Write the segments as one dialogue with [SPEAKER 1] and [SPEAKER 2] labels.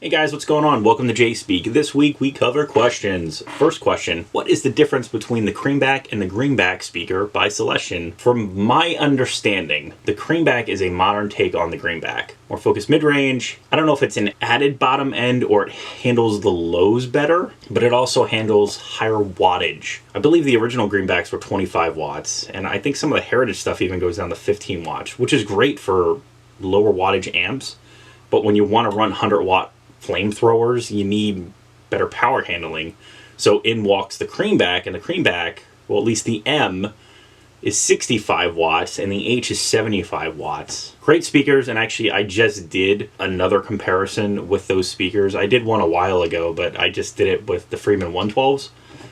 [SPEAKER 1] Hey guys, what's going on? Welcome to J-Speak. This week we cover questions. First question, what is the difference between the Creamback and the Greenback speaker by Celestion? From my understanding, the Creamback is a modern take on the Greenback. More focused mid-range. I don't know if it's an added bottom end or it handles the lows better, but it also handles higher wattage. I believe the original Greenbacks were 25 watts, and I think some of the Heritage stuff even goes down to 15 watts, which is great for lower wattage amps, but when you want to run 100-watt flamethrowers, you need better power handling. So in walks the Creamback, and the Creamback, well, at least the M is 65 watts and the H is 75 watts. Great speakers, and actually I just did another comparison with those speakers. I did one a while ago, but I just did it with the Freeman 112s.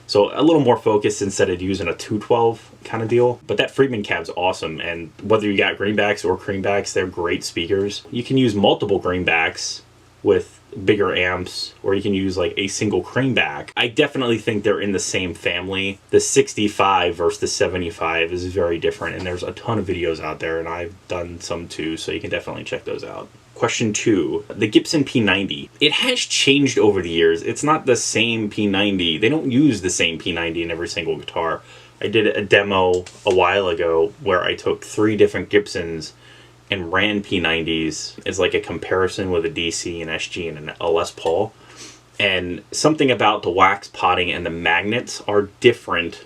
[SPEAKER 1] So a little more focused instead of using a 212 kind of deal. But that Freeman cab's awesome, and whether you got Greenbacks or Creambacks, they're great speakers. You can use multiple Greenbacks with bigger amps, or you can use like a single Creamback. I definitely think they're in the same family. The 65 versus the 75 is very different, and there's a ton of videos out there, and I've done some too, so you can definitely check those out. Question 2, the Gibson P90. It has changed over the years. It's not the same P90. They don't use the same P90 in every single guitar. I did a demo a while ago where I took 3 different Gibsons and ran P90s as like a comparison with a DC, an SG, and a Les Paul. And something about the wax potting and the magnets are different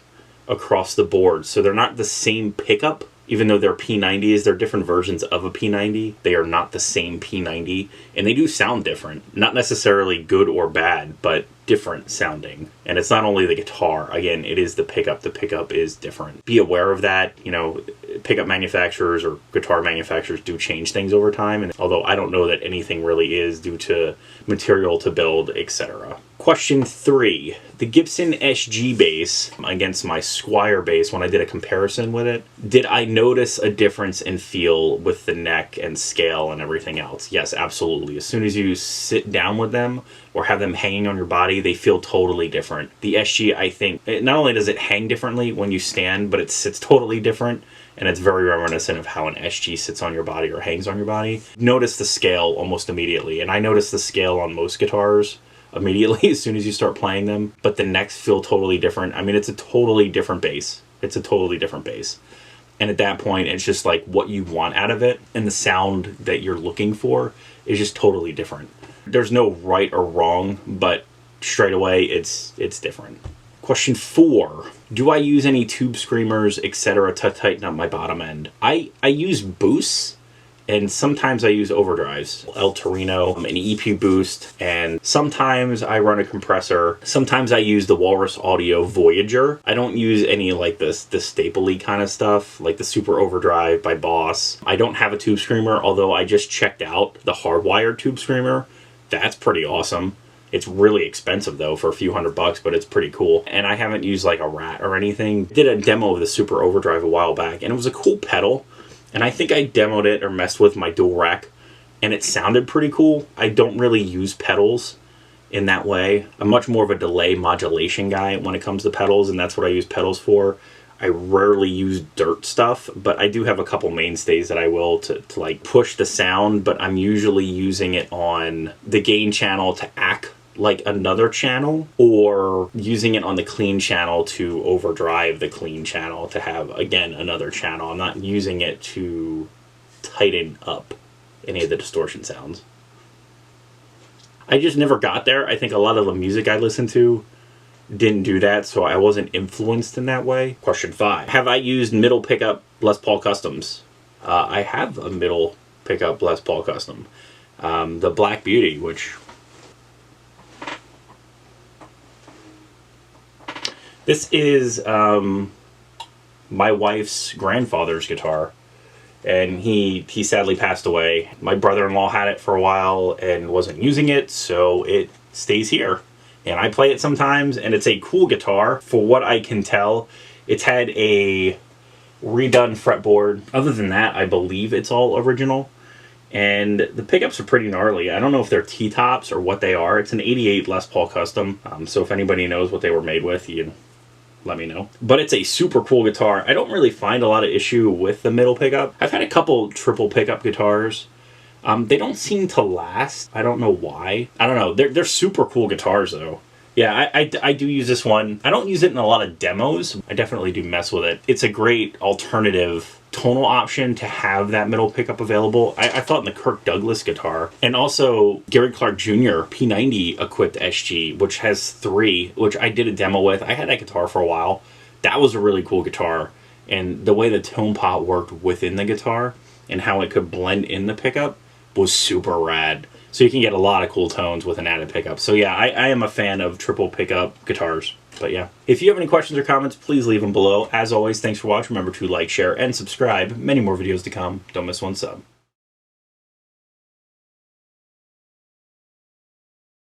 [SPEAKER 1] across the board. So they're not the same pickup, even though they're P90s, they're different versions of a P90. They are not the same P90, and they do sound different. Not necessarily good or bad, but different sounding. And it's not only the guitar, again, it is the pickup. The pickup is different. Be aware of that. You know, pickup manufacturers or guitar manufacturers do change things over time, and although I don't know that anything really is due to material to build, etc. Question 3, the Gibson SG bass against my Squier bass, when I did a comparison with it, did I notice a difference in feel with the neck and scale and everything else? Yes, absolutely. As soon as you sit down with them or have them hanging on your body, they feel totally different. The SG, I think, not only does it hang differently when you stand, but it sits totally different, and it's very reminiscent of how an SG sits on your body or hangs on your body. Notice the scale almost immediately, and I notice the scale on most guitars immediately as soon as you start playing them, but the necks feel totally different. I mean, it's a totally different bass. It's a totally different bass. And at that point, it's just like what you want out of it, and the sound that you're looking for is just totally different. There's no right or wrong, but straight away, it's different. Question 4, do I use any tube screamers, etc. to tighten up my bottom end? I use boosts, and sometimes I use overdrives. El Torino, an EP boost, and sometimes I run a compressor. Sometimes I use the Walrus Audio Voyager. I don't use any like the staple-y kind of stuff, like the Super Overdrive by Boss. I don't have a tube screamer, although I just checked out the hardwired tube screamer. That's pretty awesome. It's really expensive though for a few $100, but it's pretty cool. And I haven't used like a Rat or anything. Did a demo of the Super Overdrive a while back, and it was a cool pedal. And I think I demoed it or messed with my dual rack, and it sounded pretty cool. I don't really use pedals in that way. I'm much more of a delay modulation guy when it comes to pedals, and that's what I use pedals for. I rarely use dirt stuff, but I do have a couple mainstays that I will to like push the sound, but I'm usually using it on the gain channel to act like another channel, or using it on the clean channel to overdrive the clean channel to have, again, another channel. I'm not using it to tighten up any of the distortion sounds. I just never got there. I think a lot of the music I listened to didn't do that, so I wasn't influenced in that way. Question 5, have I used middle pickup Les Paul Customs? I have a middle pickup Les Paul Custom. The Black Beauty, which... This is my wife's grandfather's guitar, and he sadly passed away. My brother-in-law had it for a while and wasn't using it, so it stays here. And I play it sometimes, and it's a cool guitar. For what I can tell, it's had a redone fretboard. Other than that, I believe it's all original. And the pickups are pretty gnarly. I don't know if they're T-tops or what they are. It's an 88 Les Paul Custom, so if anybody knows what they were made with, you can let me know. But it's a super cool guitar. I don't really find a lot of issue with the middle pickup. I've had a couple triple pickup guitars They don't seem to last. I don't know why. I don't know. They're super cool guitars though. Yeah, I do use this one. I don't use it in a lot of demos. I definitely do mess with it. It's a great alternative tonal option to have that middle pickup available. I thought in the Kirk Douglas guitar, and also Gary Clark Jr. P90 equipped SG, which has 3, which I did a demo with. I had that guitar for a while. That was a really cool guitar, and the way the tone pot worked within the guitar and how it could blend in the pickup was super rad. So you can get a lot of cool tones with an added pickup. So yeah, I am a fan of triple pickup guitars. But yeah, if you have any questions or comments, please leave them below. As always, thanks for watching. Remember to like, share, and subscribe. Many more videos to come. Don't miss one sub.